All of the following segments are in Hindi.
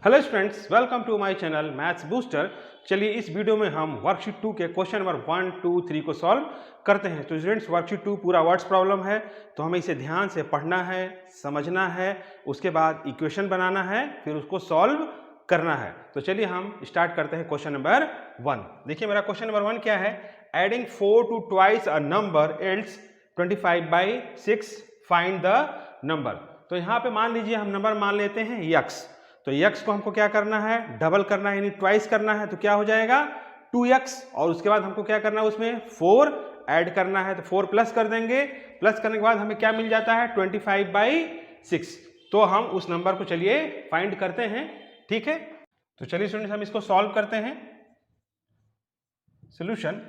Hello students, welcome to my channel maths booster. चलिए इस वीडियो में हम वर्कशीट 2 के क्वेश्चन नंबर 1, 2, 3 को सॉल्व करते हैं। तो स्टूडेंट्स, वर्कशीट 2 पूरा वर्ड्स प्रॉब्लम है, तो हमें इसे ध्यान से पढ़ना है, समझना है, उसके बाद इक्वेशन बनाना है, फिर उसको सॉल्व करना है। तो चलिए हम स्टार्ट करते हैं क्वेश्चन नंबर 1। देखिए मेरा क्वेश्चन नंबर 1 क्या है, adding 4 to twice a number yields 25/6 find the number. तो यहाँ पे मान लीजिए हम नंबर मान लेते हैं यक्स। तो यक्स को हमको क्या करना है, डबल करना है, यानी ट्वाइस करना है। तो क्या हो जाएगा 2x, और उसके बाद हमको क्या करना है, उसमें 4 ऐड करना है। तो 4 प्लस कर देंगे, प्लस करने के बाद हमें क्या मिल जाता है 25/6। तो हम उस नंबर को चलिए फाइंड करते हैं, ठीक है। तो चलिए स्टूडेंट्स हम इसको सॉल्व करते हैं। सोल्यूशन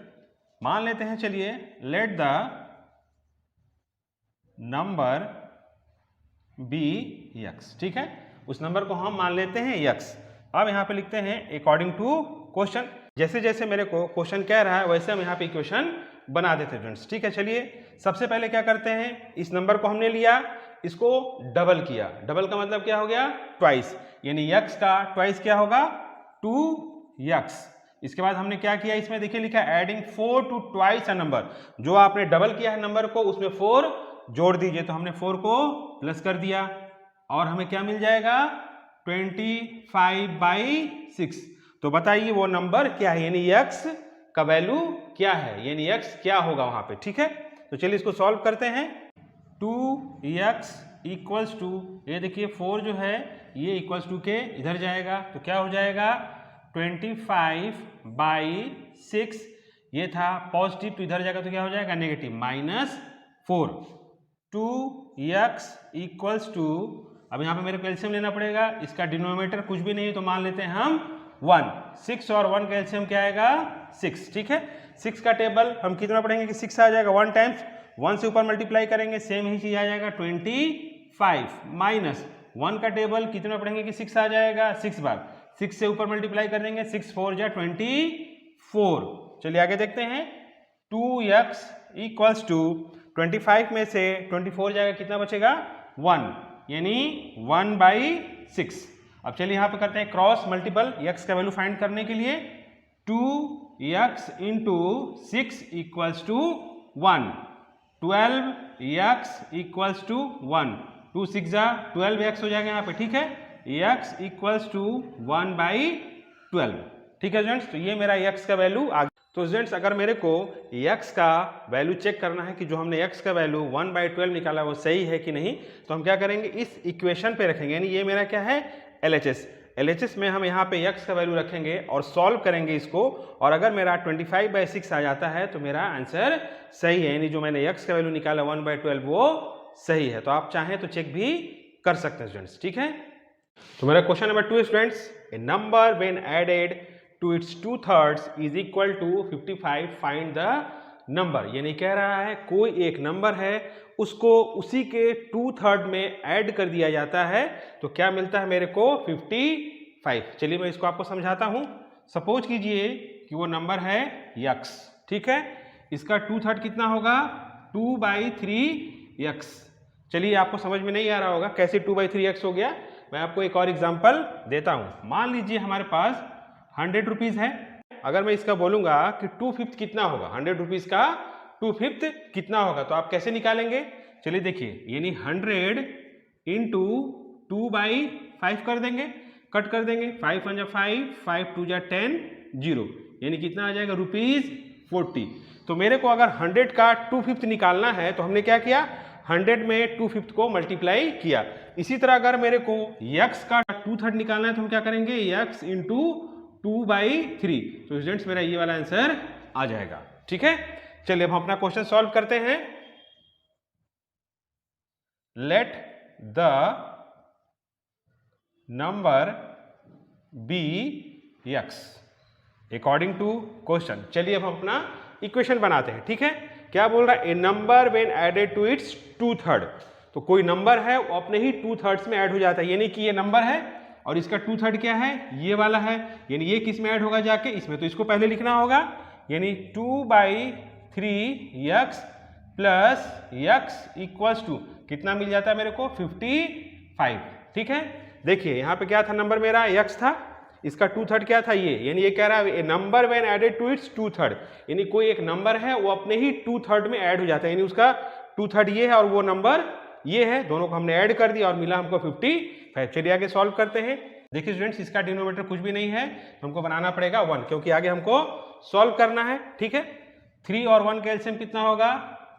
मान लेते हैं, चलिए let the number be x, ठीक है। उस नंबर को हम मान लेते हैं यक्स। अब यहाँ पे लिखते हैं अकॉर्डिंग टू क्वेश्चन। जैसे जैसे मेरे को क्वेश्चन कह रहा है वैसे हम यहाँ पे इक्वेशन बना देते हैं स्टूडेंट्स, ठीक है। चलिए सबसे पहले क्या करते हैं, इस नंबर को हमने लिया, इसको डबल किया। डबल का मतलब क्या हो गया, ट्वाइस, यानी यक्स का ट्वाइस क्या होगा 2x। इसके बाद हमने क्या किया, इसमें देखिए लिखा है adding 4 to twice a number. जो आपने डबल किया है नंबर को उसमें 4 जोड़ दीजिए। तो हमने 4 को प्लस कर दिया और हमें क्या मिल जाएगा 25/6। तो बताइए वो नंबर क्या है, यानी x का वैल्यू क्या है, यानी x क्या होगा वहां पे, ठीक है। तो चलिए इसको सॉल्व करते हैं। 2x इक्वल्स टू, ये देखिए 4 जो है ये इक्वल्स टू के इधर जाएगा, तो क्या हो जाएगा 25/6। ये था पॉजिटिव, तो इधर जाएगा तो क्या हो जाएगा नेगेटिव, -4। 2x इक्वल्स टू, अब यहाँ पे मेरे को एलसीएम लेना पड़ेगा, इसका डिनोमिनेटर कुछ भी नहीं है तो मान लेते हैं हम 1। 6 और 1 का एलसीएम क्या आएगा 6, ठीक है। 6 का टेबल हम कितना पढ़ेंगे कि 6 आ जाएगा 1 टाइम्स 1 से ऊपर मल्टीप्लाई करेंगे, सेम ही चीज आ जाएगा 25 माइनस 1 का टेबल कितना पढ़ेंगे कि 6 आ जाएगा 6 बार, 6 से ऊपर मल्टीप्लाई कर देंगे, 6 4 जा 24। चलिए आगे देखते हैं। 2x इक्वल्स टू 25 में से 24 जाएगा, कितना बचेगा 1, यानी 1/6। अब चलिए यहाँ पे करते हैं क्रॉस मल्टीपल x का वैल्यू फाइंड करने के लिए। 2x into 6 equals to 1, 12x equals to 1, 2 6 जा 12x हो जाएगा यहाँ पे, ठीक है। x इक्वल्स टू 1/12, ठीक है स्टूडेंट्स। तो ये मेरा x का वैल्यू आ गया। तो स्टूडेंट्स अगर मेरे को x का वैल्यू चेक करना है कि जो हमने x का वैल्यू 1/12 निकाला वो सही है कि नहीं, तो हम क्या करेंगे, इस इक्वेशन पे रखेंगे, यानी ये मेरा क्या है LHS में हम यहाँ पे x का वैल्यू रखेंगे और सॉल्व करेंगे इसको। और अगर मेरा 25/6 आ जाता है तो मेरा आंसर सही है, यानी जो मैंने x का वैल्यू निकाला 1/12 वो सही है। तो आप चाहें तो चेक भी कर सकते हैं स्टूडेंट्स, ठीक है। तो मेरा question number 2 students, a number when added to its 2/3 is equal to 55 find the number। यानी कह रहा है कोई एक नंबर है उसको उसी के 2/3 में ऐड कर दिया जाता है तो क्या मिलता है मेरे को 55। चलिए मैं इसको आपको समझाता हूं। सपोज कीजिए कि वो नंबर है x, ठीक है। इसका 2/3 कितना होगा 2/3x। चलिए आपको समझ में नहीं आ रहा होगा कैसे 2/3x हो गया, मैं आपको एक और एग्जांपल देता हूं। मान लीजिए हमारे पास 100 रुपीज है। अगर मैं इसका बोलूंगा कि 2/5 कितना होगा, 100 रुपीज का 2/5 कितना होगा, तो आप कैसे निकालेंगे। चलिए देखिए, यानी 100 इंटू 2/5 कर देंगे, कट कर देंगे, 5 1 जा 5, 5 2 जा 10, 0, यानी कितना आ जाएगा ₹40। तो मेरे को अगर 100 का 2/5 निकालना है तो हमने क्या किया, 100 में 2/5 को मल्टीप्लाई किया। इसी तरह अगर मेरे को x का 2/3 निकालना है तो हम क्या करेंगे, x इंटू 2/3। तो स्टूडेंट्स मेरा ये वाला आंसर आ जाएगा, ठीक है। चलिए अब हम अपना क्वेश्चन सॉल्व करते हैं। Let the number be x according to question. चलिए अब हम अपना इक्वेशन बनाते हैं, ठीक है। क्या बोल रहा है, a number when added to its 2/3। तो कोई नंबर है वो अपने ही 2/3 में ऐड हो जाता है, यानी कि ये नंबर है और इसका 2/3 क्या है, ये वाला है, यानी ये किस में ऐड होगा जाके इसमें। तो इसको पहले लिखना होगा, यानी 2/3x plus x equals to कितना मिल जाता है मेरे को 55, ठीक है। देखिए यहाँ पे क्या था नंबर मेरा x था, इसका 2/3 क्या था ये, यानी ये कह रहा है number when added to its 2/3, यानी कोई एक नंबर है वो अपने ही 2/3 में ऐड हो जाता है, यानी उसका 2/3 ये है और वो नंबर ये है, दोनों को हमने ऐड कर दिया और मिला हमको 55। चलिए आगे सॉल्व करते हैं। देखिए स्टूडेंट्स इसका डिनोमिनेटर कुछ भी नहीं है, हमको बनाना पड़ेगा 1, क्योंकि आगे हमको सॉल्व करना है, ठीक है। 3 और 1 का एलसीएम कितना होगा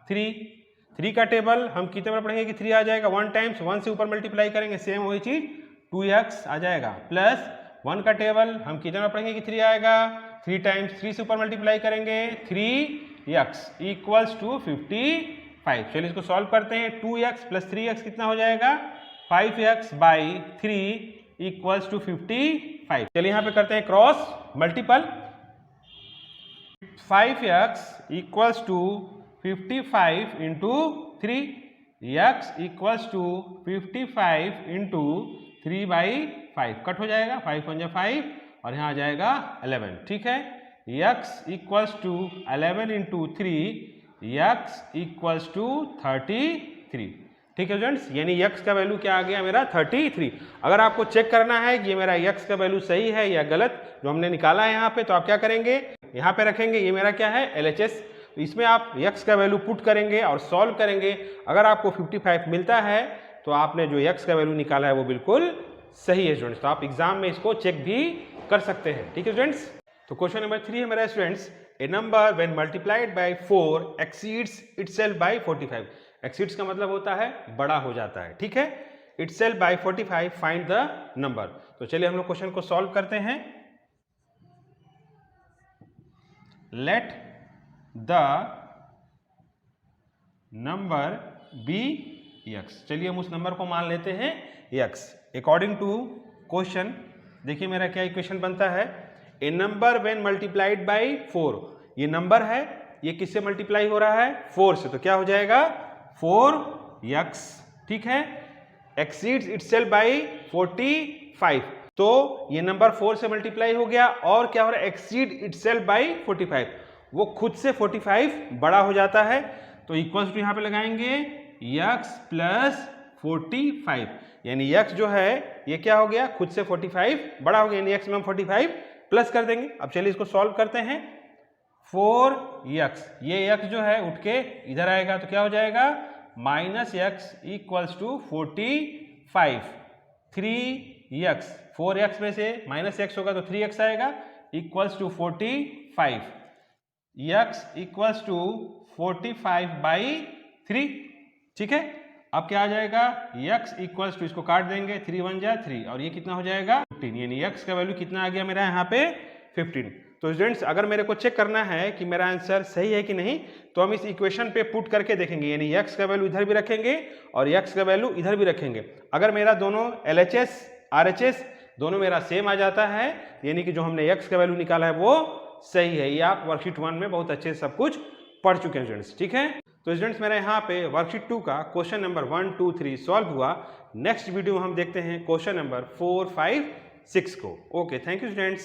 3 का टेबल हम कितने बार पढ़ेंगे कि 3 आ जाएगा, 1 टाइम्स 1 से ऊपर मल्टीप्लाई करेंगे सेम वही चीज 2x आ जाएगा, प्लस 1 का टेबल हम कितने बार पढ़ेंगे कि 3 आएगा, 3 टाइम्स 3 से ऊपर मल्टीप्लाई करेंगे 3x इक्वल्स टू 55। चलिए इसको सॉल्व करते हैं। 2x प्लस 3x कितना हो जाएगा 5x बाई 3 इक्वल्स टू 55। चलिए यहाँ पे करते हैं cross multiple, 5x equals to 55 into 3, x equals to 55 into 3/5 cut हो जाएगा, 5 1 5 और यहाँ आ जाएगा 11, ठीक है। x equals to 11 into 3, x equals to 33, ठीक है स्टूडेंट्स, यानी x का वैल्यू क्या आ गया मेरा 33। अगर आपको चेक करना है कि ये मेरा x का वैल्यू सही है या गलत जो हमने निकाला है यहाँ पे, तो आप क्या करेंगे यहाँ पे रखेंगे, ये मेरा क्या है LHS, इसमें आप x का वैल्यू पुट करेंगे और सॉल्व करेंगे। अगर आपको 55 मिलता है तो आपने जो x का वैल्यू निकाला है वो बिल्कुल सही है स्टूडेंट्स, तो आप एग्जाम में इसको चेक भी कर सकते हैं, ठीक है स्टूडेंट्स। तो क्वेश्चन नंबर 3 है मेरा students, a number when multiplied by 4 exceeds itself by 45। Exceeds का मतलब होता है बड़ा हो जाता है, ठीक है। Itself by 45 find the number. तो चलिए हम लोग क्वेश्चन को सॉल्व करते हैं। Let the number be x, चलिए हम उस नंबर को मान लेते हैं x। अकॉर्डिंग टू क्वेश्चन देखिए मेरा क्या इक्वेशन बनता है, a number when multiplied by 4, ये नंबर है, ये किससे मल्टीप्लाई हो रहा है 4 से, तो क्या हो जाएगा 4x, ठीक है। एक्सीड्स इटसेल्फ बाय 45, तो ये नंबर 4 से मल्टीप्लाई हो गया और क्या हो रहा है एक्सीड इटसेल्फ बाय 45, वो खुद से 45 बड़ा हो जाता है, तो इक्वल्स टू यहाँ पे लगाएंगे x प्लस 45, यानी x जो है ये क्या हो गया खुद से 45 बड़ा हो गया, यानी x में हम 45 प्लस कर देंगे। अब चलिए इसको सॉल्व करते हैं। 4x, ये x जो है उठ के इधर आएगा तो क्या हो जाएगा -x equals to 45, 3x, 4x में से -x होगा तो 3x आएगा equals to 45, x equals to 45/3, ठीक है। अब क्या आ जाएगा x इक्वल्स टू, इसको काट देंगे 3 1 जा 3 और ये कितना हो जाएगा 15, यानी x का वैल्यू कितना आ गया मेरा यहाँ पे 15। तो स्टूडेंट्स अगर मेरे को चेक करना है कि मेरा आंसर सही है कि नहीं, तो हम इस इक्वेशन पे पुट करके देखेंगे, यानी x का वैल्यू इधर भी रखेंगे और x का वैल्यू इधर भी रखेंगे। अगर मेरा दोनों LHS RHS दोनों मेरा सेम आ जाता है, यानी कि जो हमने x का वैल्यू निकाला है वो सही है। ये आप वर्कशीट 1 में बहुत अच्छे से सब कुछ पढ़ चुके हैं स्टूडेंट्स, ठीक है। तो स्टूडेंट्स मेरा यहाँ पे वर्कशीट 2 का क्वेश्चन नंबर 1 2 3 सॉल्व हुआ। नेक्स्ट वीडियो में हम देखते हैं क्वेश्चन नंबर 4 5 6 को। Okay, thank you students.